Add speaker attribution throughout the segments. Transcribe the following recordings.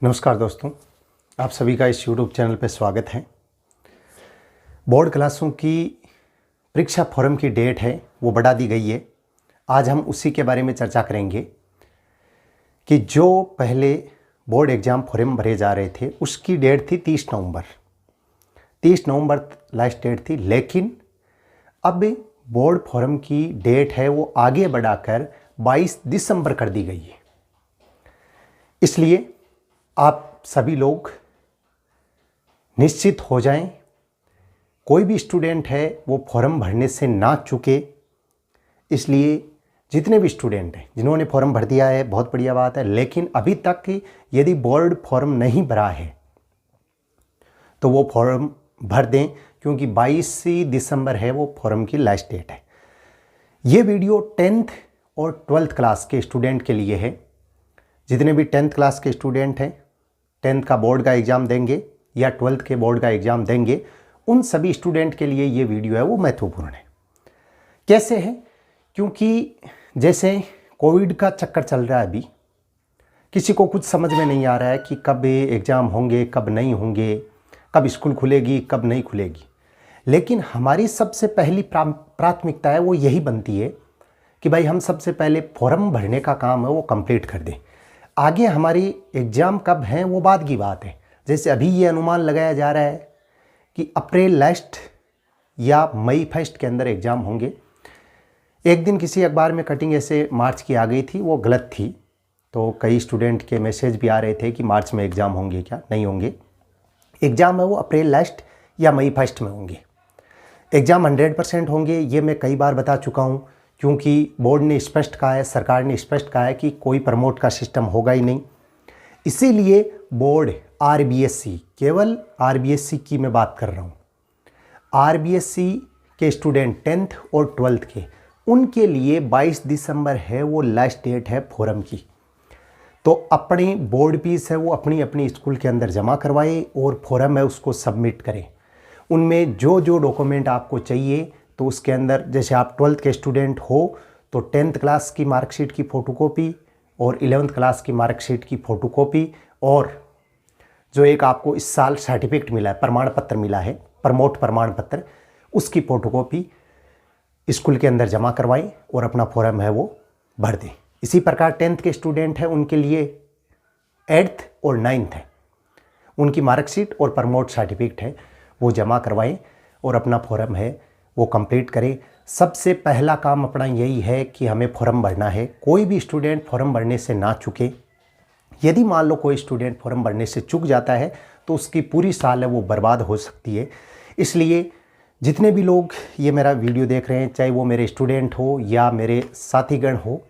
Speaker 1: नमस्कार दोस्तों, आप सभी का इस YouTube चैनल पर स्वागत है। बोर्ड क्लासों की परीक्षा फॉर्म की डेट है वो बढ़ा दी गई है। आज हम उसी के बारे में चर्चा करेंगे कि जो पहले बोर्ड एग्ज़ाम फॉर्म भरे जा रहे थे उसकी डेट थी 30 नवंबर। 30 नवंबर लास्ट डेट थी, लेकिन अब बोर्ड फॉर्म की डेट है वो आगे बढ़ाकर 22 दिसंबर कर दी गई है। इसलिए आप सभी लोग निश्चित हो जाएं, कोई भी स्टूडेंट है वो फॉर्म भरने से ना चूके। इसलिए जितने भी स्टूडेंट हैं जिन्होंने फॉर्म भर दिया है बहुत बढ़िया बात है, लेकिन अभी तक यदि बोर्ड फॉर्म नहीं भरा है तो वो फॉर्म भर दें, क्योंकि 22 दिसंबर है वो फॉर्म की लास्ट डेट है। ये वीडियो 10th और 12th क्लास के स्टूडेंट के लिए है। जितने भी 10th क्लास के स्टूडेंट हैं, 10th का बोर्ड का एग्ज़ाम देंगे या 12th के बोर्ड का एग्ज़ाम देंगे, उन सभी स्टूडेंट के लिए ये वीडियो है वो महत्वपूर्ण है। कैसे है? क्योंकि जैसे कोविड का चक्कर चल रहा है, अभी किसी को कुछ समझ में नहीं आ रहा है कि कब एग्ज़ाम होंगे, कब नहीं होंगे, कब स्कूल खुलेगी, कब नहीं खुलेगी। लेकिन हमारी सबसे पहली प्राथमिकता है वो यही बनती है कि भाई हम सबसे पहले फॉर्म भरने का काम है वो कंप्लीट कर दें। आगे हमारी एग्ज़ाम कब हैं वो बाद की बात है। जैसे अभी ये अनुमान लगाया जा रहा है कि अप्रैल लास्ट या मई फर्स्ट के अंदर एग्ज़ाम होंगे। एक दिन किसी अखबार में कटिंग ऐसे मार्च की आ गई थी, वो गलत थी, तो कई स्टूडेंट के मैसेज भी आ रहे थे कि मार्च में एग्ज़ाम होंगे, क्या नहीं होंगे। एग्ज़ाम है वो अप्रैल लास्ट या मई फर्स्ट में होंगे। एग्ज़ाम 100% होंगे, ये मैं कई बार बता चुका हूँ, क्योंकि बोर्ड ने स्पष्ट कहा है, सरकार ने स्पष्ट कहा है कि कोई प्रमोट का सिस्टम होगा ही नहीं। इसीलिए बोर्ड आरबीएससी, केवल आरबीएससी की मैं बात कर रहा हूँ, आरबीएससी के स्टूडेंट 10th और 12th के, उनके लिए 22 दिसंबर है वो लास्ट डेट है फॉर्म की। तो अपनी बोर्ड फीस है वो अपनी अपनी स्कूल के अंदर जमा करवाए और फॉर्म है उसको सबमिट करें। उनमें जो जो डॉक्यूमेंट आपको चाहिए, तो उसके अंदर जैसे आप 12th के स्टूडेंट हो तो 10th क्लास की मार्कशीट की फ़ोटोकॉपी और 11th क्लास की मार्कशीट की फ़ोटोकॉपी, और जो एक आपको इस साल सर्टिफिकेट मिला है, प्रमाण पत्र मिला है, प्रमोट प्रमाण पत्र, उसकी फ़ोटोकॉपी स्कूल के अंदर जमा करवाएं और अपना फॉर्म है वो भर दें। इसी प्रकार 10th के स्टूडेंट हैं उनके लिए 8th और 9th है, उनकी मार्कशीट और प्रमोट सर्टिफिकेट है वो जमा करवाएं और अपना फॉर्म है वो कंप्लीट करें। सबसे पहला काम अपना यही है कि हमें फॉर्म भरना है। कोई भी स्टूडेंट फॉर्म भरने से ना चूके। यदि मान लो कोई स्टूडेंट फॉर्म भरने से चूक जाता है तो उसकी पूरी साल है वो बर्बाद हो सकती है। इसलिए जितने भी लोग ये मेरा वीडियो देख रहे हैं, चाहे वो मेरे स्टूडेंट हो या मेरे साथीगण हो,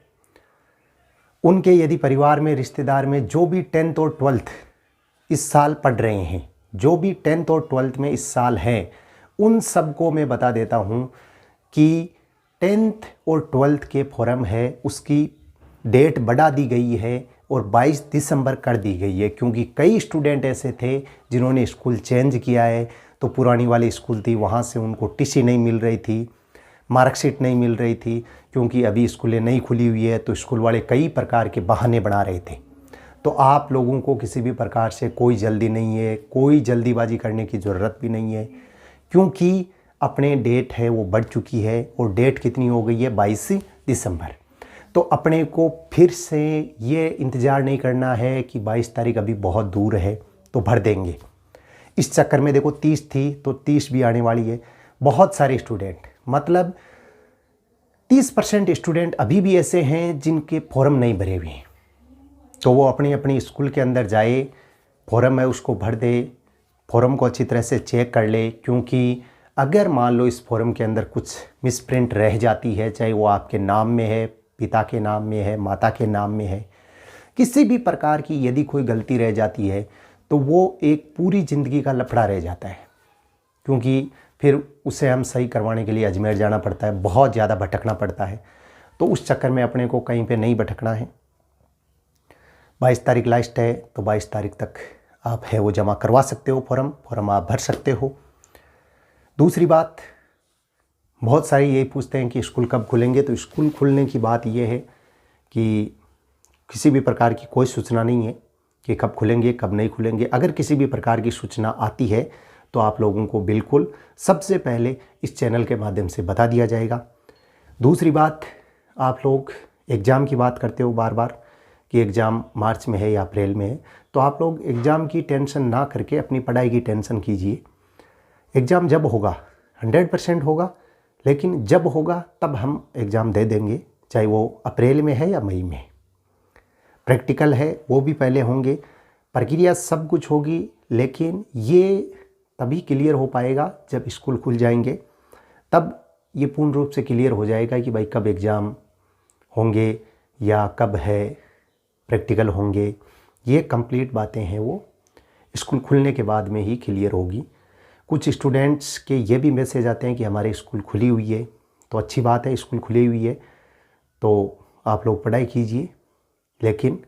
Speaker 1: उनके यदि परिवार में, रिश्तेदार में जो भी 10th और 12th इस साल पढ़ रहे हैं, जो भी 10th और 12th में इस साल हैं, उन सबको मैं बता देता हूं कि 10th और 12th के फॉर्म है उसकी डेट बढ़ा दी गई है और 22 दिसंबर कर दी गई है। क्योंकि कई स्टूडेंट ऐसे थे जिन्होंने स्कूल चेंज किया है, तो पुरानी वाली स्कूल थी, वहाँ से उनको टीसी नहीं मिल रही थी, मार्कशीट नहीं मिल रही थी, क्योंकि अभी स्कूलें नहीं खुली हुई है, तो स्कूल वाले कई प्रकार के बहाने बना रहे थे। तो आप लोगों को किसी भी प्रकार से कोई जल्दी नहीं है, कोई जल्दीबाजी करने की ज़रूरत भी नहीं है, क्योंकि अपने डेट है वो बढ़ चुकी है और डेट कितनी हो गई है, 22 दिसंबर। तो अपने को फिर से ये इंतज़ार नहीं करना है कि 22 तारीख अभी बहुत दूर है तो भर देंगे। इस चक्कर में देखो 30 थी तो 30 भी आने वाली है। बहुत सारे स्टूडेंट, मतलब 30% स्टूडेंट अभी भी ऐसे हैं जिनके फॉर्म नहीं भरे हुए हैं, तो वो अपनी अपनी स्कूल के अंदर जाए, फॉर्म है उसको भर दे, फॉर्म को अच्छी तरह से चेक कर ले। क्योंकि अगर मान लो इस फॉर्म के अंदर कुछ मिसप्रिंट रह जाती है, चाहे वो आपके नाम में है, पिता के नाम में है, माता के नाम में है, किसी भी प्रकार की यदि कोई गलती रह जाती है तो वो एक पूरी ज़िंदगी का लफड़ा रह जाता है। क्योंकि फिर उसे हम सही करवाने के लिए अजमेर जाना पड़ता है, बहुत ज़्यादा भटकना पड़ता है। तो उस चक्कर में अपने को कहीं पे नहीं भटकना है। 22 तारीख लास्ट है, तो 22 तारीख तक आप है वो जमा करवा सकते हो, फॉर्म आप भर सकते हो। दूसरी बात, बहुत सारे यही पूछते हैं कि स्कूल कब खुलेंगे। तो स्कूल खुलने की बात यह है कि किसी भी प्रकार की कोई सूचना नहीं है, कि कब खुलेंगे कब नहीं खुलेंगे। अगर किसी भी प्रकार की सूचना आती है तो आप लोगों को बिल्कुल सबसे पहले इस चैनल के माध्यम से बता दिया जाएगा। दूसरी बात, आप लोग एग्ज़ाम की बात करते हो बार बार कि एग्ज़ाम मार्च में है या अप्रैल में है, तो आप लोग एग्ज़ाम की टेंशन ना करके अपनी पढ़ाई की टेंशन कीजिए। एग्ज़ाम जब होगा 100% होगा, लेकिन जब होगा तब हम एग्ज़ाम दे देंगे, चाहे वो अप्रैल में है या मई में। प्रैक्टिकल है वो भी पहले होंगे, प्रक्रिया सब कुछ होगी, लेकिन ये तभी क्लियर हो पाएगा जब स्कूल खुल जाएंगे। तब ये पूर्ण रूप से क्लियर हो जाएगा कि भाई कब एग्ज़ाम होंगे या कब है प्रैक्टिकल होंगे। ये कंप्लीट बातें हैं वो स्कूल खुलने के बाद में ही क्लियर होगी। कुछ स्टूडेंट्स के ये भी मैसेज आते हैं कि हमारे स्कूल खुली हुई है, तो अच्छी बात है, स्कूल खुली हुई है तो आप लोग पढ़ाई कीजिए, लेकिन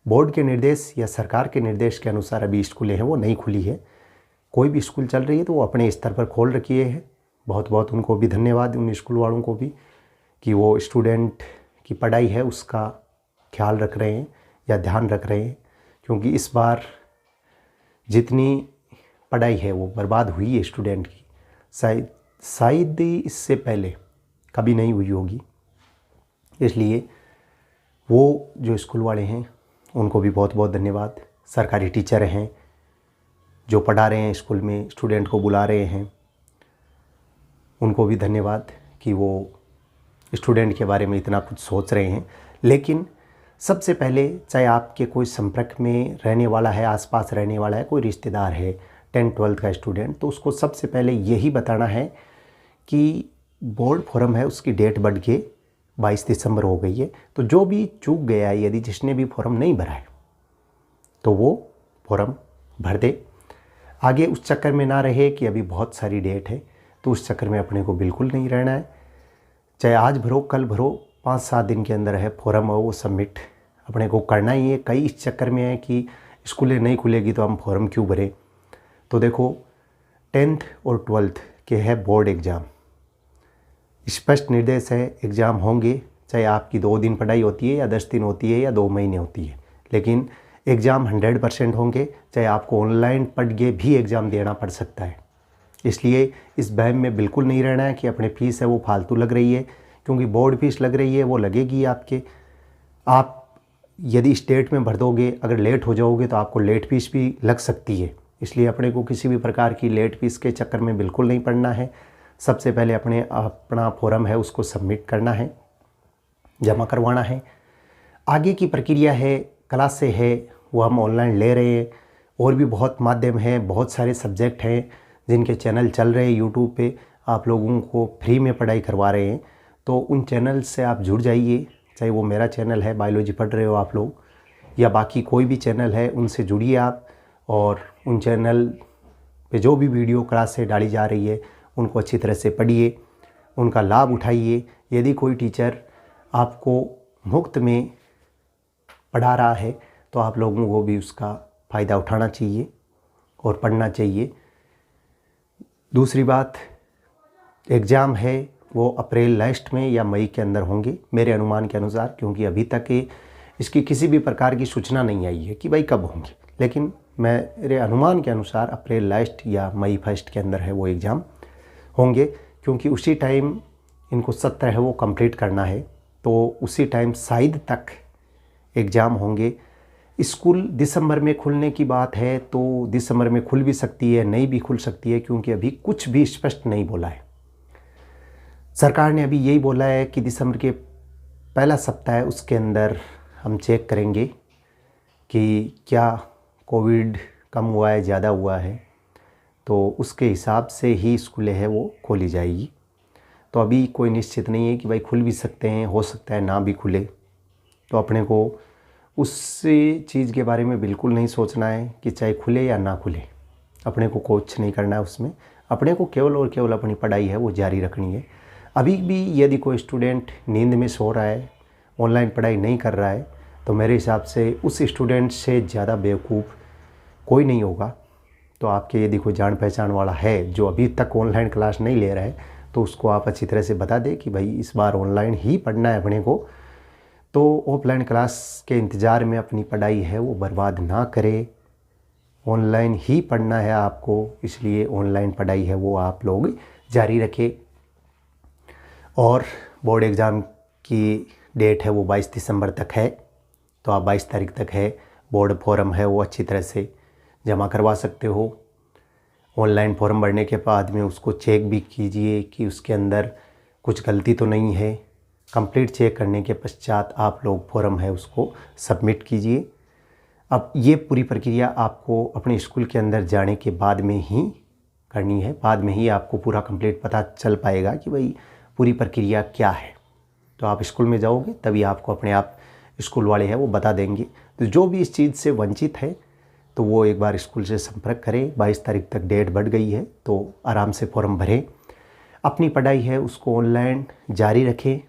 Speaker 1: बोर्ड के निर्देश या सरकार के निर्देश के अनुसार अभी स्कूलें हैं वो नहीं खुली है। कोई भी स्कूल चल रही है तो वो अपने स्तर पर खोल रखी है। बहुत बहुत उनको भी धन्यवाद, उन स्कूल वालों को भी, कि वो स्टूडेंट की पढ़ाई है उसका ख्याल रख रहे हैं या ध्यान रख रहे हैं, क्योंकि इस बार जितनी पढ़ाई है वो बर्बाद हुई है स्टूडेंट की, शायद इससे पहले कभी नहीं हुई होगी। इसलिए वो जो स्कूल वाले हैं उनको भी बहुत बहुत धन्यवाद। सरकारी टीचर हैं जो पढ़ा रहे हैं स्कूल में, स्टूडेंट को बुला रहे हैं, उनको भी धन्यवाद कि वो स्टूडेंट के बारे में इतना कुछ सोच रहे हैं। लेकिन सबसे पहले, चाहे आपके कोई संपर्क में रहने वाला है, आसपास रहने वाला है, कोई रिश्तेदार है 10th-12th का स्टूडेंट, तो उसको सबसे पहले यही बताना है कि बोर्ड फॉर्म है उसकी डेट बढ़ के 22 दिसंबर हो गई है। तो जो भी चूक गया है, यदि जिसने भी फॉर्म नहीं भरा है तो वो फॉर्म भर दे। आगे उस चक्कर में ना रहे कि अभी बहुत सारी डेट है, तो उस चक्कर में अपने को बिल्कुल नहीं रहना है। चाहे आज भरो कल भरो, 5-7 दिन के अंदर है फॉर्म हो वो सबमिट अपने को करना ही है। कई इस चक्कर में है कि स्कूलें नहीं खुलेगी तो हम फॉर्म क्यों भरें। तो देखो 10th और 12th के है बोर्ड एग्ज़ाम, स्पष्ट निर्देश है एग्ज़ाम होंगे, चाहे आपकी 2 दिन पढ़ाई होती है या 10 दिन होती है या 2 महीने होती है, लेकिन एग्ज़ाम 100% होंगे। चाहे आपको ऑनलाइन पढ़ के भी एग्ज़ाम देना पड़ सकता है। इसलिए इस वहम में बिल्कुल नहीं रहना है कि अपने फीस है वो फालतू लग रही है, क्योंकि बोर्ड फीस लग रही है वो लगेगी आपके। आप यदि स्टेट में भर दोगे, अगर लेट हो जाओगे तो आपको लेट फीस भी लग सकती है। इसलिए अपने को किसी भी प्रकार की लेट फीस के चक्कर में बिल्कुल नहीं पड़ना है। सबसे पहले अपना फॉर्म है उसको सबमिट करना है, जमा करवाना है। आगे की प्रक्रिया है, क्लासे है वो हम ऑनलाइन ले रहे हैं, और भी बहुत माध्यम हैं, बहुत सारे सब्जेक्ट हैं जिनके चैनल चल रहे हैं यूट्यूब पे, आप लोगों को फ्री में पढ़ाई करवा रहे हैं। तो उन चैनल से आप जुड़ जाइए, चाहे वो मेरा चैनल है बायोलॉजी पढ़ रहे हो आप लोग, या बाकी कोई भी चैनल है, उनसे जुड़िए आप। और उन चैनल पे जो भी वीडियो क्लास से डाली जा रही है उनको अच्छी तरह से पढ़िए, उनका लाभ उठाइए। यदि कोई टीचर आपको मुफ्त में पढ़ा रहा है तो आप लोगों को भी उसका फ़ायदा उठाना चाहिए और पढ़ना चाहिए। दूसरी बात, एग्ज़ाम है वो अप्रैल लास्ट में या मई के अंदर होंगे मेरे अनुमान के अनुसार, क्योंकि अभी तक इसकी किसी भी प्रकार की सूचना नहीं आई है कि भाई कब होंगे, लेकिन मेरे अनुमान के अनुसार अप्रैल लास्ट या मई फर्स्ट के अंदर है वो एग्ज़ाम होंगे, क्योंकि उसी टाइम इनको सत्र है वो कंप्लीट करना है, तो उसी टाइम शायद तक एग्ज़ाम होंगे। स्कूल दिसंबर में खुलने की बात है तो दिसंबर में खुल भी सकती है, नहीं भी खुल सकती है, क्योंकि अभी कुछ भी स्पष्ट नहीं बोला है। सरकार ने अभी यही बोला है कि दिसंबर के पहला सप्ताह है उसके अंदर हम चेक करेंगे कि क्या कोविड कम हुआ है, ज़्यादा हुआ है, तो उसके हिसाब से ही स्कूलें हैं वो खोली जाएगी। तो अभी कोई निश्चित नहीं है कि भाई खुल भी सकते हैं, हो सकता है ना भी खुले। तो अपने को उस चीज़ के बारे में बिल्कुल नहीं सोचना है कि चाहे खुले या ना खुले, अपने को कुछ नहीं करना है उसमें। अपने को केवल और केवल अपनी पढ़ाई है वो जारी रखनी है। अभी भी यदि कोई स्टूडेंट नींद में सो रहा है, ऑनलाइन पढ़ाई नहीं कर रहा है, तो मेरे हिसाब से उस स्टूडेंट से ज़्यादा बेवकूफ़ कोई नहीं होगा। तो आपके यदि कोई जान पहचान वाला है जो अभी तक ऑनलाइन क्लास नहीं ले रहा है, तो उसको आप अच्छी तरह से बता दें कि भाई इस बार ऑनलाइन ही पढ़ना है अपने को। तो ऑफलाइन क्लास के इंतज़ार में अपनी पढ़ाई है वो बर्बाद ना करें। ऑनलाइन ही पढ़ना है आपको, इसलिए ऑनलाइन पढ़ाई है वो आप लोग जारी रखें। और बोर्ड एग्ज़ाम की डेट है वो 22 दिसंबर तक है, तो आप 22 तारीख तक है बोर्ड फॉर्म है वो अच्छी तरह से जमा करवा सकते हो। ऑनलाइन फॉर्म भरने के बाद में उसको चेक भी कीजिए कि उसके अंदर कुछ गलती तो नहीं है। कंप्लीट चेक करने के पश्चात आप लोग फॉर्म है उसको सबमिट कीजिए। अब ये पूरी प्रक्रिया आपको अपने स्कूल के अंदर जाने के बाद में ही करनी है। बाद में ही आपको पूरा कंप्लीट पता चल पाएगा कि भाई पूरी प्रक्रिया क्या है। तो आप स्कूल में जाओगे तभी आपको अपने आप स्कूल वाले हैं वो बता देंगे। तो जो भी इस चीज़ से वंचित है तो वो एक बार स्कूल से संपर्क करें। 22 तारीख तक डेट बढ़ गई है, तो आराम से फॉर्म भरें। अपनी पढ़ाई है उसको ऑनलाइन जारी रखें।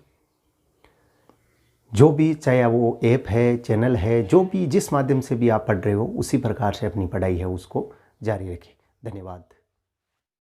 Speaker 1: जो भी, चाहे वो ऐप है, चैनल है, जो भी जिस माध्यम से भी आप पढ़ रहे हो उसी प्रकार से अपनी पढ़ाई है उसको जारी रखें। धन्यवाद।